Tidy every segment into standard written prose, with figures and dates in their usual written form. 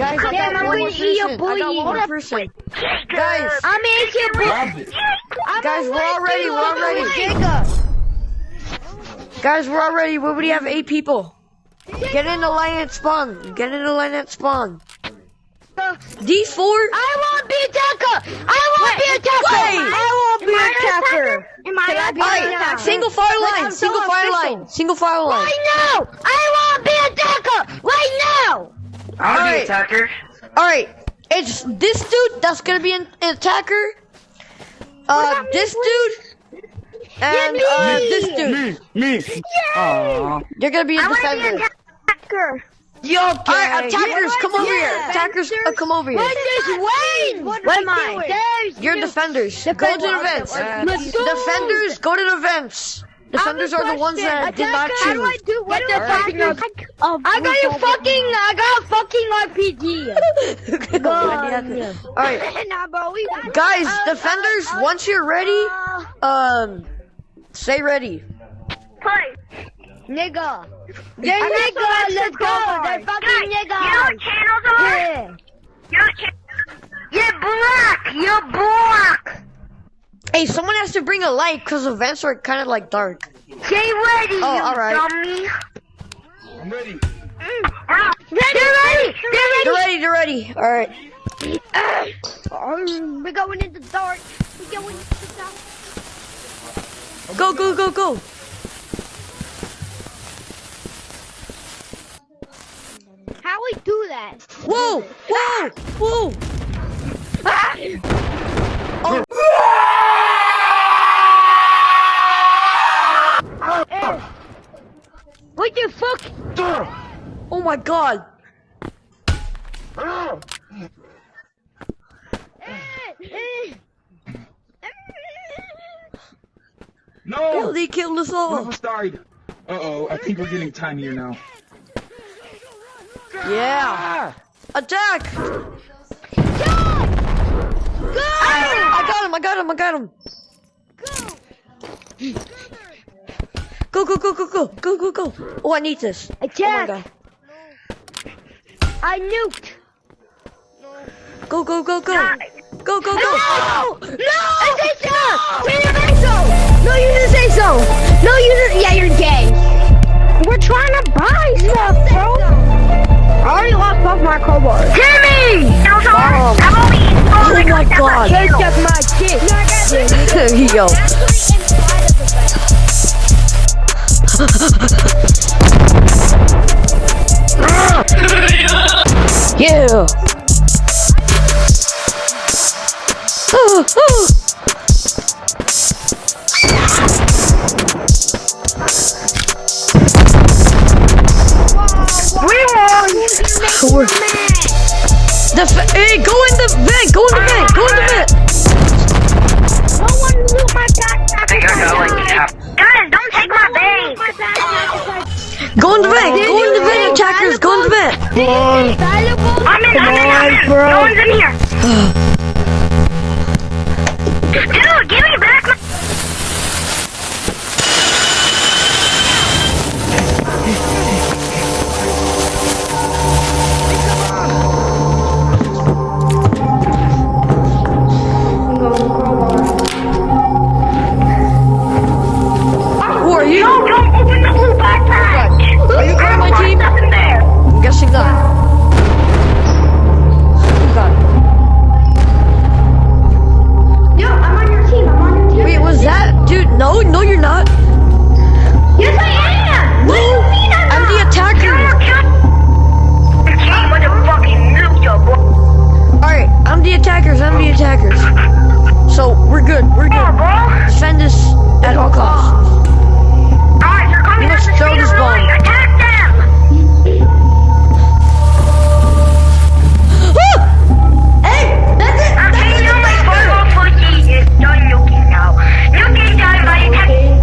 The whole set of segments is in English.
Guys, I Damn, got I'm one more gonna eat your person. I bully. got one more person. Guys, I'm gonna eat your bully. guys, we're all ready. We're all ready. Guys, we're all ready. We already have 8 people. Get in the line and spawn. Get in the line and spawn. These 4. I won't be attacker. I won't be attacker. Wait. I won't be attacker. Am I be Alright, single file line. Single file line. Single file line. Right now. I won't be attacker. Right now. I'll be attacker. Alright, it's this dude that's gonna be an attacker. This dude. And this dude. Me. Aww. You're gonna be a defender. Attacker. Alright, attackers, come over here. Attackers, come over here. What am I? You're defenders. Go to the vents. Defenders, go to the vents. Defenders are the ones that did not choose. What the fuck? I got a fucking RPG. Alright, guys, defenders, once you're ready, say ready. Nigga. They're nigga, let's go. They're fucking nigga. Your channels are? Yeah. You're black. You're black. Hey, someone has to bring a light because the vents are kind of like dark. Stay ready, Oh, you alright. dummy. I'm ready. They're ready. Alright. We're going in the dark. We're going into the dark. Go. How we do that? Whoa. What the fuck? Oh my god. No! They killed us One of all. us died. Uh-oh, I think we're getting tinier now. Yeah. Attack. I got him. Go. Oh, I need this. Attack. Oh my god. I nuked. Go. No! No! No, you didn't say so! No, you didn't. Yeah, you're gay. We're trying to buy stuff, bro. I already lost off my crowbar. Timmy! I'm only Oh my god. Take up my dick. Yo. Yeah. Hey, go in the vent. No one knew my backpack. I got like half. Guys, don't take my bait. Go in the vent, attackers, go in the vent. I'm in. No one's in here. Dude, give me back my... Who are you? No, don't open the blue backpack. Are you part of my team? Nothing there. I'm guessing not. Oh god. Yo, I'm on your team. Wait, was that? Dude, no, you're not. Yes, I am. No, I'm the attacker. The team with a fucking nuke, yo, boy. Alright, I'm the attackers. So, we're good. Oh, bro. Defend this at all costs. Alright, you're coming You at must the throw speed this of bomb. light. Attack them. Hey, that's it. Okay, you my photo pussy is done nuking now. Nuking time by attacking.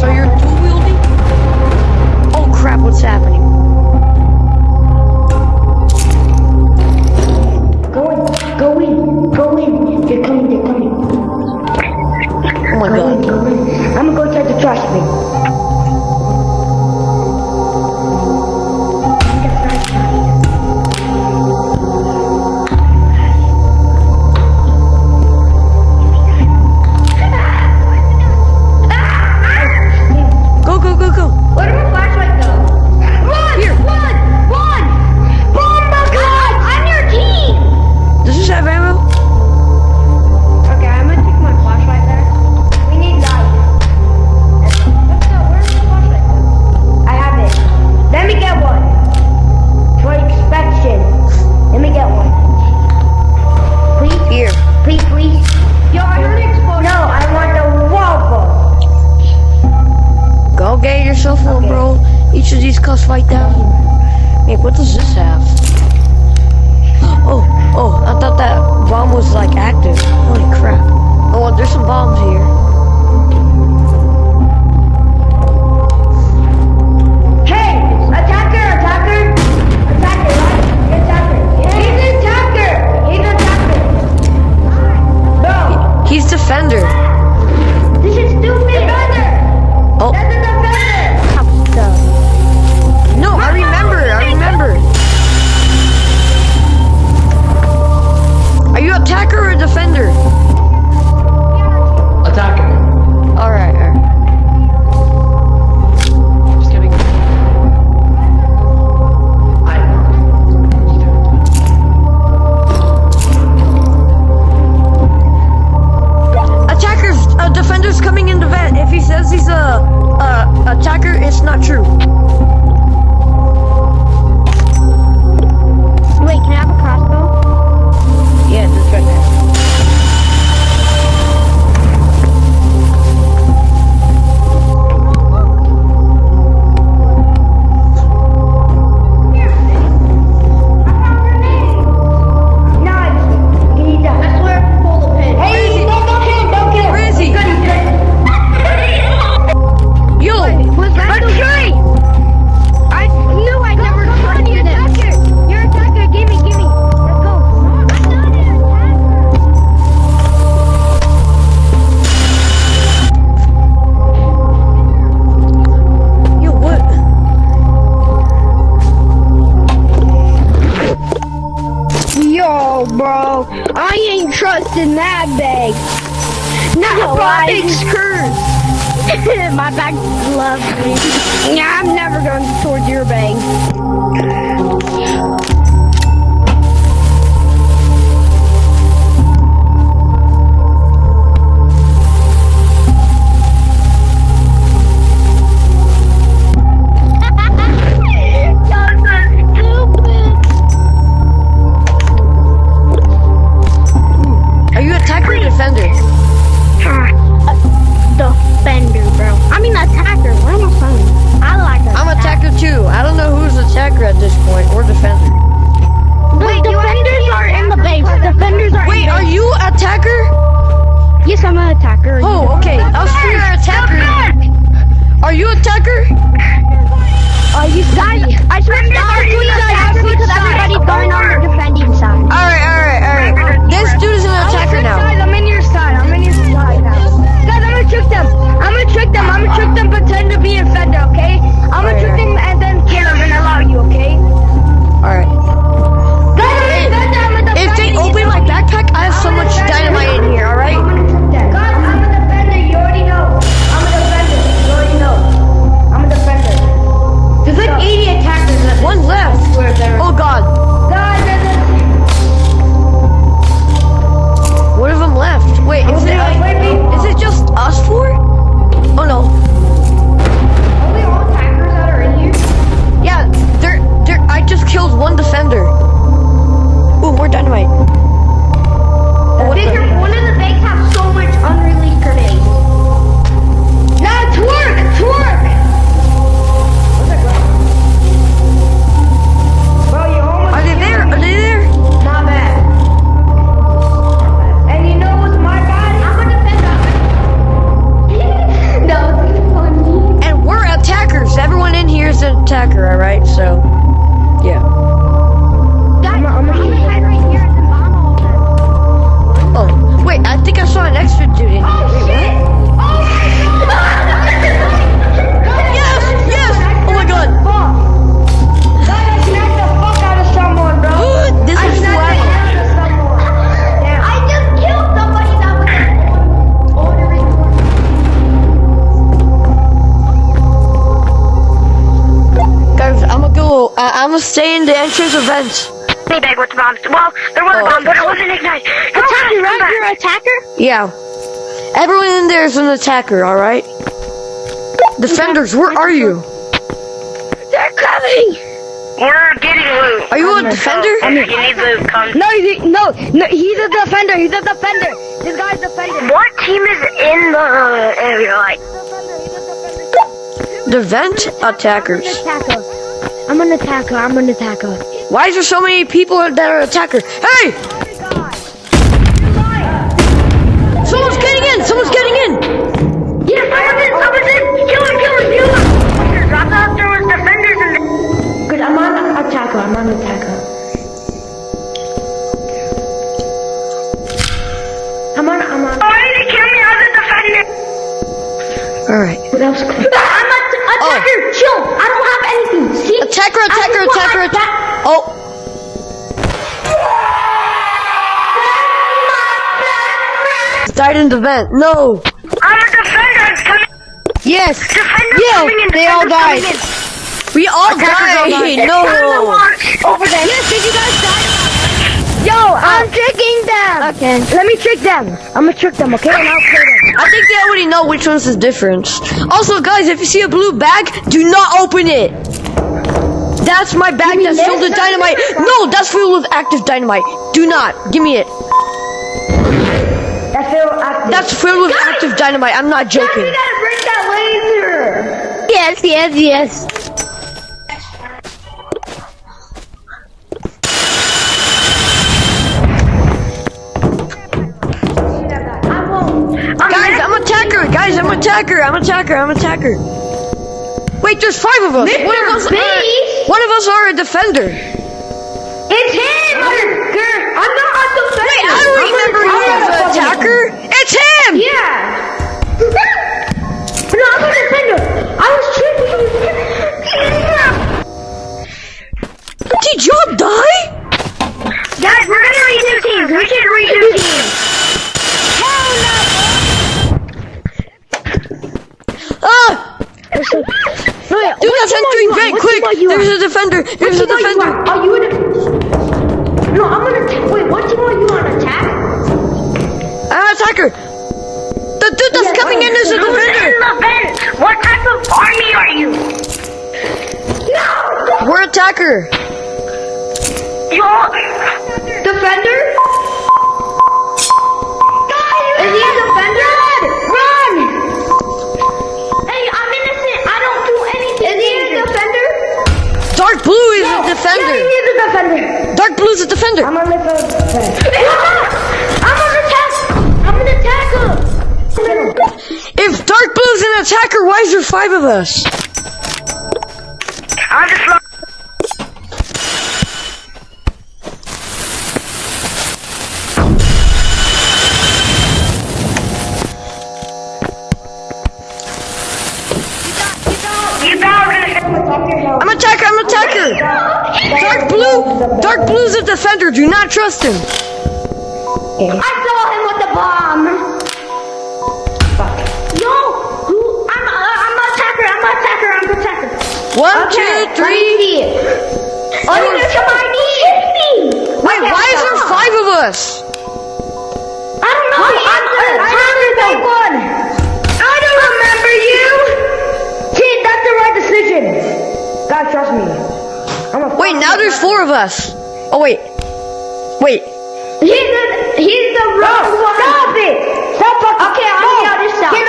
So you're dual wielding? Oh crap, what's happening? Go in. They're coming. Oh my god. Go in. I'm gonna go inside the trash bin. Go. Where did my flashlight go? Run! Here. Run! Bomba, I'm your team! Does this have ammo? Okay, I'm gonna take my flashlight back. We need light. Let's go. Where's the flashlight go? I have it. Let me get one. For inspection. Let me get one. Please? Here. Please. Yo, I heard it explode. No, I want the wobble. Go get yourself one, bro. Each of these costs 5,000. Wait, what does this have? Oh, I thought that bomb was like active. Holy crap. Oh, well, there's some bombs here. Hey, attacker, right? Attacker. He's an attacker. Bro, He's defender. this is stupid. Defender. Oh, That's a defender. no, I remember. Are you attacker or defender? Attacker. Alright. Just kidding. Defender's coming in the vent. If he says he's a attacker, it's not true. Wait, can I have a crossbow? Yeah, that's right there. Bro, I ain't trusting that bag. No, Big skirt. my bag loves me. Yeah, I'm never going towards your bag. Are you attacker or defender? Defender, bro. I mean attacker. What am I saying? I like that. I'm attacker too. I don't know who's attacker at this point. I'm gonna stay in the entrance event. Me bag with the bombs. Well, there was a bomb, but it wasn't ignite. Attacker, right? You're an attacker? Yeah. Everyone in there is an attacker, alright? Defenders, where are you? They're coming! We're getting loot. Are you a defender? If you need loot, come. No, he's a defender. He's a defender. This guy's a defender. What team is in the area? Like, The vent attackers. I'm an attacker. I'm an attacker. Why is there so many people that are attacker? Hey! Someone's getting in! Someone's getting in! yeah, someone's in. Kill him. I thought there was defenders in there. Good, I'm on attacker. I'm on attacker. I'm on. Why did they kill me? I was a defender. Alright. What else? I'm an attacker. Chill. I don't have anything. See? Attacker. Oh. Died in the vent. No. I'm a defender. It's coming. Yes. Defenders Yeah, coming in. they all Defenders died. coming in. We all Attackers all died. died. No. Over there. Yes, did you guys die? Yo, I'm tricking them. Okay. Let me trick them. I'm gonna trick them, okay? And I'll kill them. I think they already know which one's the difference. Also, guys, if you see a blue bag, do not open it. That's my bag that's filled with dynamite. No, that's filled with active dynamite. Do not. Give me it. That's filled with active dynamite. I'm not joking. We gotta break that laser. Yes. Guys, I'm attacker. Wait, there's 5 of us. One of us are a defender. It's him! I'm not a defender! Wait, I don't remember you as an attacker. It's him! Yeah! No, I'm a defender! I was tricking you! Did y'all die? Guys, we're gonna redo teams. We should redo teams. Ah! Do that entry vent, quick! There's a defender! Are you in a... No, I'm gonna attack. Wait, what team are you on? Attack? I'm an attacker! The dude that's coming in is a Who's defender! in the vent? What type of army are you? No! We're attacker! You're... Defender? Is he a defender? Run! Hey, I'm innocent. I don't do anything. Is he a defender? Dark blue is a defender! Yeah, he is a defender. Dark blue is a defender! I'm gonna lift up. I'm an attacker. If Dark blue's an attacker, why is there 5 of us? I just love... I'm attacker! Dark blue's a defender, do not trust him! I saw him with the bomb. Yo, I'm an attacker. 1, 2, 3. Oh, there's somebody hit me. Wait, why is there 5 of us? I don't know. I don't remember you. See, that's the right decision. God, trust me. Wait, now there's 4 of us. Oh, wait. He's the wrong one. Stop it. Okay, I'm the other side. Can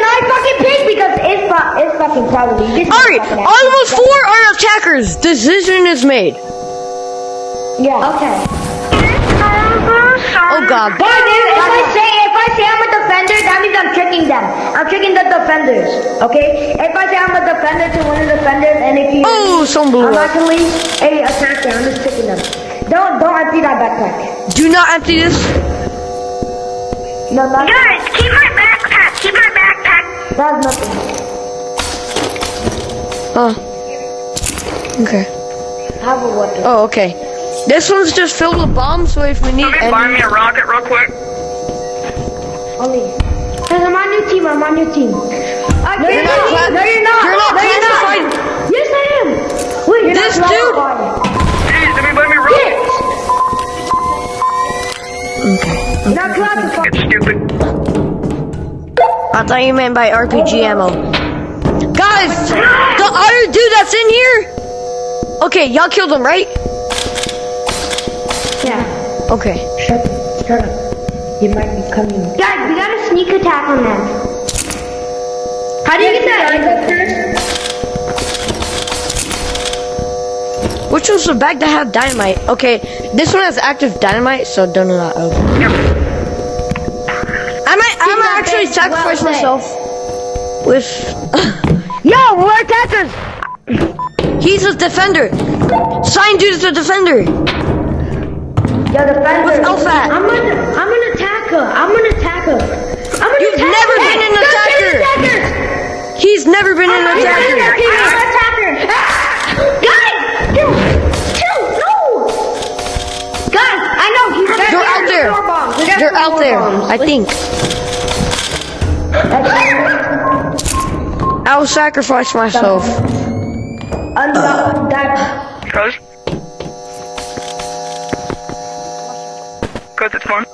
I fucking pick? Because it's fucking probably. Alright, all of us 4 are attackers. Decision is made. Yeah. Okay. Oh god. But if I say I'm a defender, that means I'm tricking them. I'm tricking the defenders. Okay? If I say I'm a defender to one of the defenders, and if you some blew I'm up. actually a attacker, I'm just tricking them. Don't empty that backpack. Do not empty this. No, that's Guys, keep my backpack. that's nothing. Okay. Have a weapon. Oh, okay. This one's just filled with bombs, so if we need Okay, buy me a rocket real quick. Only. Cause I'm on your team. No, you're not. You're not classified. Yes, I am. Wait. This dude. Jeez, everybody me run. Okay. Not classified. It's stupid. I thought you meant by RPG ammo. Guys, the other dude that's in here. Okay, y'all killed him, right? Yeah. Okay. Shut up. He might be coming. Guys, we got a sneak attack on them. How do you get that? Which one's the bag that have dynamite? Okay, this one has active dynamite, so do not open. I might actually sacrifice myself with. Yo, we're attackers. He's a defender. Sign dude is a defender. Yo, defender. With Elfat. I'm gonna attack her. You've never been an attacker. He's never been an attacker. Guys, chill, no. Guys, I know he's. They're out there. They're out there. I think. I'll sacrifice myself. Cause it's fun.